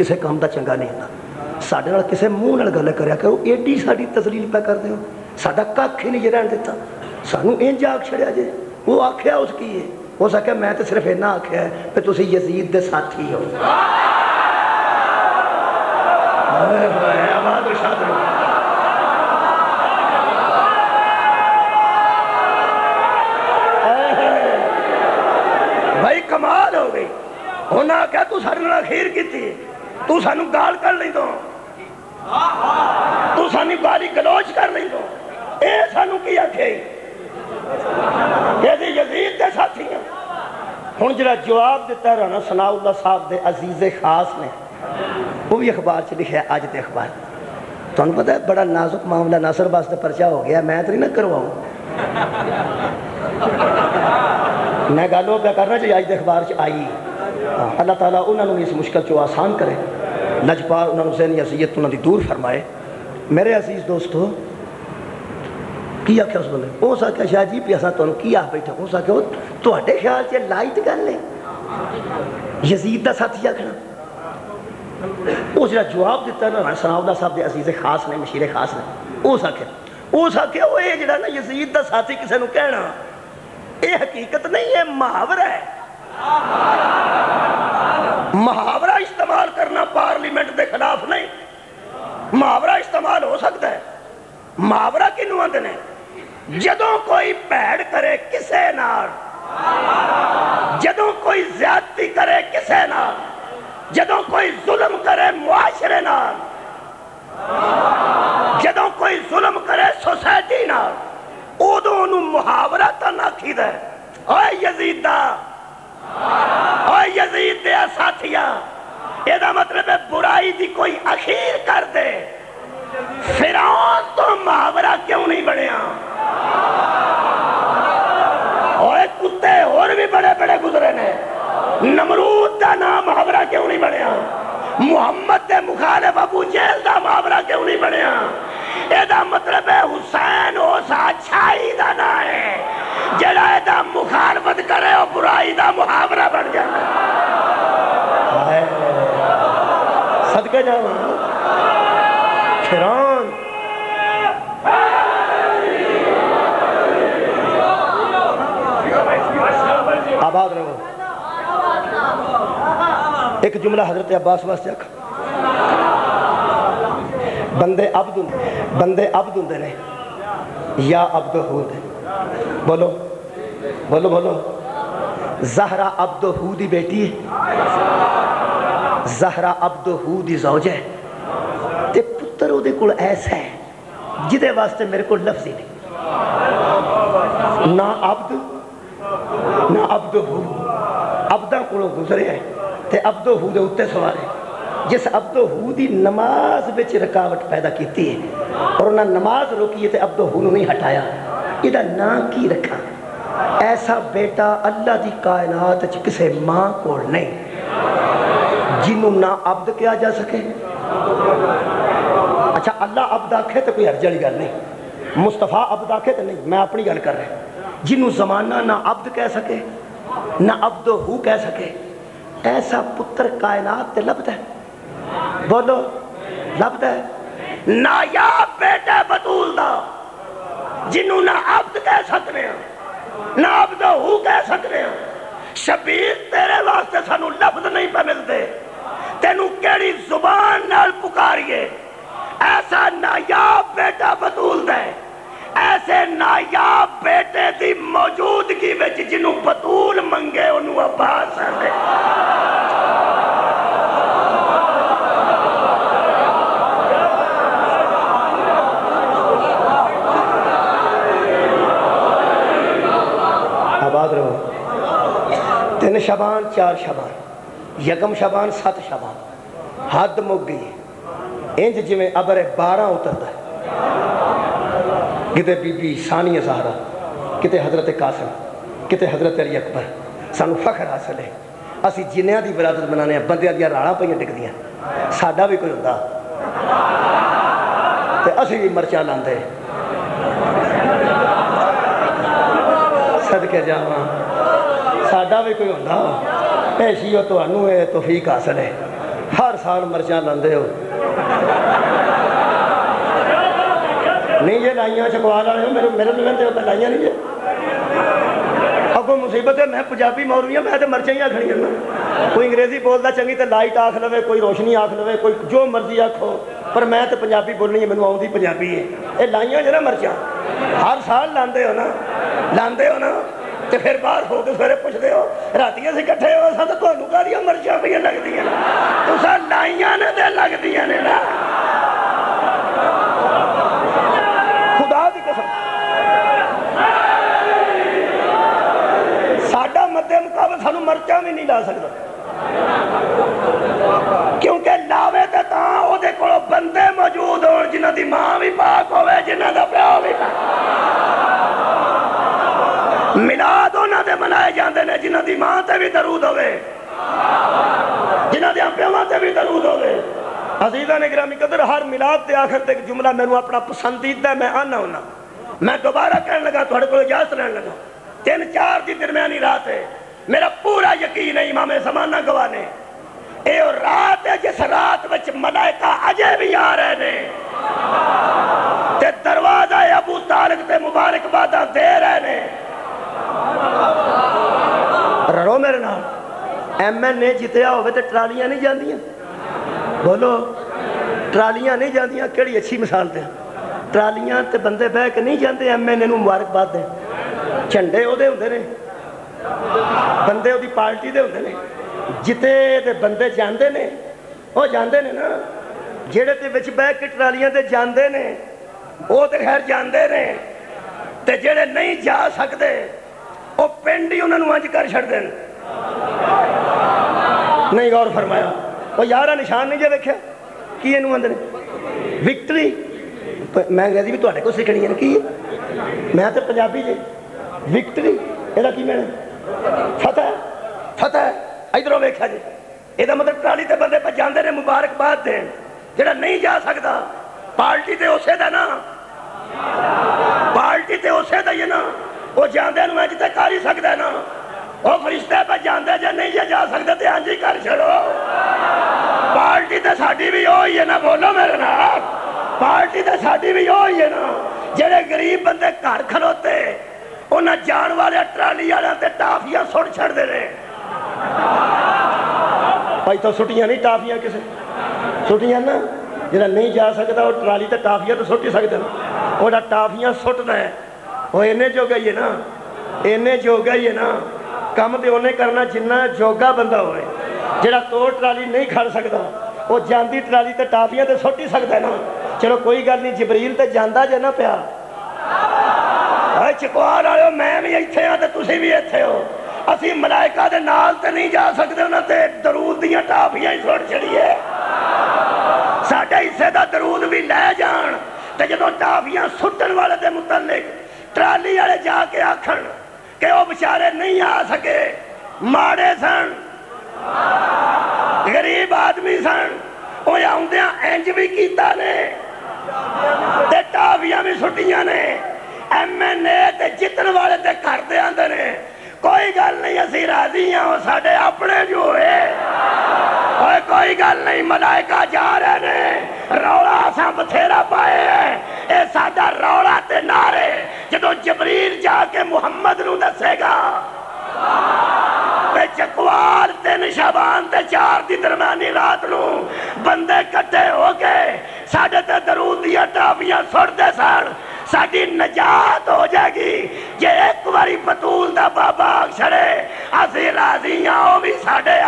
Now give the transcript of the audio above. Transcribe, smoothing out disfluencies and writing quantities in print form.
کسے کام دا چنگا نہیں ہوتا ساڈے نال کسے منہ نال گل کریا کرو ایڈی ساڈی تذلیل پہ کر دیو ساڈا کھ ہی نہیں جے رہن دیتا سانو انج آکھ چھڑیا جے وہ آکھیا اس کی ہے ہو سکے میں تو صرف اینا آکھیا ہے کہ تسی یزید دے ساتھی ہو آباد رشاد بھائی کمال ہو گئی ہونا کیا تو سارے نال خیر کی تھی تو سانو گال کر لیں دو تو سانو گالی گلوچ کر لیں دو اے سانو کی آکھے یہ یزید دے ساتھی ہیں ہن جڑا جواب دیتا رانا ثناء اللہ صاحب دے عزیز خاص نے وہ بھی اخبار چ لکھا ہے آج دے اخبار تو انہوں پتہ ہے بڑا نازک معاملہ ناصر باس دے پرچہ ہو گیا میں تو نہیں نہ کرواؤں میں گالوں پہ کرنا چاہیے آج دے اخبار چ آئی اللہ تعالیٰ انہوں نے اس مشکل چو آسان کرے لجپال انہوں نے ذہنی اذیت انہوں نے دور فرمائے میرے عزیز دوستو کیا کیا اس بندے ہو سکتا شاہ جی پیاسا تو کیا بیٹھا ہو سکتا تو اٹھے خیال چاہے لائٹ کر لیں یزید دا ساتھی آکھنا وہ جڑا جواب دیتا ہے نا ثناء اللہ صاحب دے عزیز خاص نے مشیر خاص نے وہ سکھے وہ یہ جڑا نا یزید دا ساتھی کسے نو کہنا یہ حقیقت نہیں ہے محاورہ ہے محاورہ استعمال کرنا پارلیمنٹ دے خلاف نہیں محاورہ استعمال ہو سکتا ہے محاورہ کی نوند نے جدوں کوئی پیڑ کرے کسے نال جدوں کوئی زیادتی کرے کسے نال جدوں کوئی ظلم کرے معاشرے نال جدوں کوئی ظلم کرے سوسائٹی نال ادوں انہوں محاورہ تا ناکھی دے اوے یزیدہ اوے یزید دے ساتھیا یہ دا مطلب ہے برائی دی کوئی اخیر کر دے فرعون تو محاورہ کیوں نہیں بڑھیا اوے کتے اور بھی بڑے بڑے گزرے نے نمرود دا نام محاورہ کیوں نہیں بڑھیا محمد دے مخالف ابو جہل دا محاورہ کیوں نہیں بڑھیا یہ دا مطلب ہے حسین ہو سا چھائی دا نا ہے جڑا ہے دا مخالفت کرے اور برائی دا محاورہ بڑھ جانا صدقے جانا فرعون آباد رہو ایک جملہ حضرت عباس واسطے آکھا بندے عبد ہوں نے یا عبد ہود بولو بولو بولو زہرہ عبد ہودی بیٹی ہے زہرہ عبد ہودی زوج ہے تے پتر ہو دے کل ایسا ہے جدے واسطے میرے کو لفظ ہی نہیں نہ عبد نہ عبد ہود عبدہ کلو گزرے ہیں تے عبد ہود اتے سوارے جس عبد ہودی نماز بچ رکاوٹ پیدا کیتی ہے اور انہاں نماز روکی ہے تے عبد ہود نہیں ہٹایا یہ دا نا کی رکھا ایسا بیٹا اللہ دی کائنات کسے ماں کو نہیں جنہوں نہ عبد کیا جا سکے اچھا اللہ عبد آکھے تو کوئی ارجلی گل نہیں مصطفیٰ عبد آکھے تو نہیں میں اپنی گل کر رہے جنہوں زمانہ نہ عبد کہہ سکے نہ عبد ہو کہہ سکے ایسا پتر کائنات تے لبد ہے بولو لبد ہے نایاب بیٹا بطول دا جنہوں نہ عبد کہہ سکنے ہیں نہ عبد ہو کہہ سکنے ہیں شبیر تیرے واسطے سانو لفظ نہیں پہ ملتے تینو کیڑی زبان نال پکاریے ایسا نایاب بیٹا بطول دے ایسے نایاب بیٹے دی موجودگی وچ جنہوں بطول منگے انہوں عباس ہے آباد رہو 3 شبان 4 شبان یکم شبان 7 شبان حد مک گئی انج جی میں ابر 12 اترتا ہے کتے بی بی ثانیہ زہرا کتے حضرت قاسم کتے حضرت علی اکبر سانو فخر حاصل ہے اسی جنیاں دی ولادت بنانے ہیں بندیاں دیا راڑا پہ ٹک دیاں ساڈا بھی کوئی ہوتا تے اسی بھی مرچا لاندے صدقے جاواں ساڈا بھی کوئی ہوتا پیشی ہو تو انہوں ہے توفیق حاصل ہے ہر سال مرچاں لاندے ہو نہیں جی لائیاں چکوال والے ہو میرے لگتے ہو لائیاں نہیں جی اگوں مصیبت ہے میں پنجابی مولوی ہوں میں تو مرچاں ہی آکھنی ہے کوئی انگریزی بولتا چنگی تو لائٹ آکھ لوے کوئی روشنی آکھ لوے کوئی جو مرضی آکھو پر میں تو پنجابی بولنی ہے مینوں آؤندی پنجابی ہے یہ لائیاں جو نا مرچاں ہر سال لاندے ہو نا تو پھر باہر ہو کے سویرے پوچھتے ہو راتیاں سے کٹھے ہو سا تو تھانوں کاہدیاں مرچاں پہ لگدی ہیں تساں لائیاں نے تے لگدیاں نے نا خدا دی قسم ساڈا مد مقابل سانوں مرچاں بھی نہیں لا سکتا کیونکہ لاوے تے تاں او دے کولوں بندے موجود ہون جنہاں دی ماں بھی پاک ہوئے جنہاں دا پیو بھی ملاد انہاں دے منائے جاندے نے جنہاں دی ماں تے بھی درود ہوئے جنہاں دے پیواں تے بھی درود ہوئے عزیزاں گرامی قدر ہر ملاد تے آخر تے جملہ میں اپنا پسندیدہ میں آنا ہونا میں دوبارہ کہنے لگا تھوڑے کو اجازت لینے لگا 3-4 دی درمیانی رات ہے میرا پورا یقین ہے امام زمانہ گواہ نے اے رات ہے جس رات وچ ملائکہ اجے بھی آ رہے نے تے دروازہ ابو طالب تے مبارک بادہ دے رہے نے رڑو میرے نام ایم این اے جتیا ہوئے تے ٹرالیاں نہیں جاندیاں بولو ٹرالیاں نہیں جاندیاں کیڑی اچھی مثال دے ٹرالیاں تے بندے بہ کے نہیں جاندے ایم این اے نوں مبارکباد دے جھنڈے او دے ہوندے نے بندے او دی پارٹی دے ہوندے نے جتے تے بندے جاندے نے او جاندے نے نا جیڑے تے وچ بہ کے ٹرالیاں تے جاندے نے او تے خیر جاندے نے تے جیڑے نہیں جا سکدے او پنڈ ہی انہاں نوں انج کر چھڑ دین نہیں غور فرمایا وہ یارہ نشان نہیں جے دیکھا کی انہوں اندر وکٹری میں انگریزی بھی تواڈے کو سکھنی ہے کی میں تے پنجابی جے وکٹری ایدا کی میں فتح ادھروں ویکھا جی ایدا مطلب ٹرالی تے بندے پہ جاندے نے مبارکباد دین جڑا نہیں جا سکتا پارٹی تے اسے دا نا پارٹی تے اسے دا یہ نا وہ جاندے نو جتے کر ہی سکتا ہے نا وہ فرشتے پہ جاندے جے نہیں جا سکتے تے ہاں جی کر چھڑو پارٹی تے ساڈی بھی ہوئی ہے نا بولو میرے نال پارٹی تے ساڈی بھی ہوئی ہے نا جڑے غریب بندے گھر کھلوتے انہاں جان والے ٹرالی والے تے ٹافیاں سٹ چھڑ دے رہے بھائی تو سٹیاں نہیں ٹافیاں کسے سٹیاں نا جڑا نہیں جا سکتا وہ ٹرالی تے ٹافیاں تو سٹ ہی سکتے نا وہ ٹافیاں سٹنا ہے وہ اینے جو گئی ہے نا اینے جو گئی ہے نا کم تے انہیں کرنا جنہ جوگا بندہ ہوئے جڑا تو ٹرالی نہیں کھڑ سکتا وہ جاندی ٹرالی تے ٹافیاں تے سٹ ہی سکتا ہے نا چلو کوئی گل نہیں جبریل تے جاندہ جے نا پیا چکوار آئے ہو میں بھی ایتھے ہاں تے تسی بھی ایتھے ہو اسی ملائکہ دے نال تے نہیں جا سکتے انہاں تے درود دیاں ٹافیاں ہی سٹ چھڑیے ساڈے حصے دا درود بھی لے جان تے جدوں ٹافیاں سٹن والے دے متعلق ٹرالی والے جا کے آکھن کہ وہ بیچارے نہیں آ سکے ماڑے سن غریب آدمی سن وہ آؤندیاں انج بھی کیتا نے تے ٹافیاں بھی سٹیاں نے ایم این اے تے جتن والے تے کر دے آندے نے کوئی گل نہیں اسی راضی ہیں وہ ساڈے اپنے جو ہے کوئی گل نہیں ملائکہ جا رہے نے روڑا سا بتھیرا پائے ہیں اے ساڈا روڑا تے نارے جدو جبریل جا کے محمد نو دسے گا تے چکوال 3 شعبان تے 4 دی درمیانی رات نو بندے کٹے ہو گئے ساڈے تے درود دیا ٹافیاں سٹ دے سن ساڈی نجات ہو جائے گی جے ایک باری بطول دا بابا چھڑے اسی راضی ہاں وہ بھی ساڈے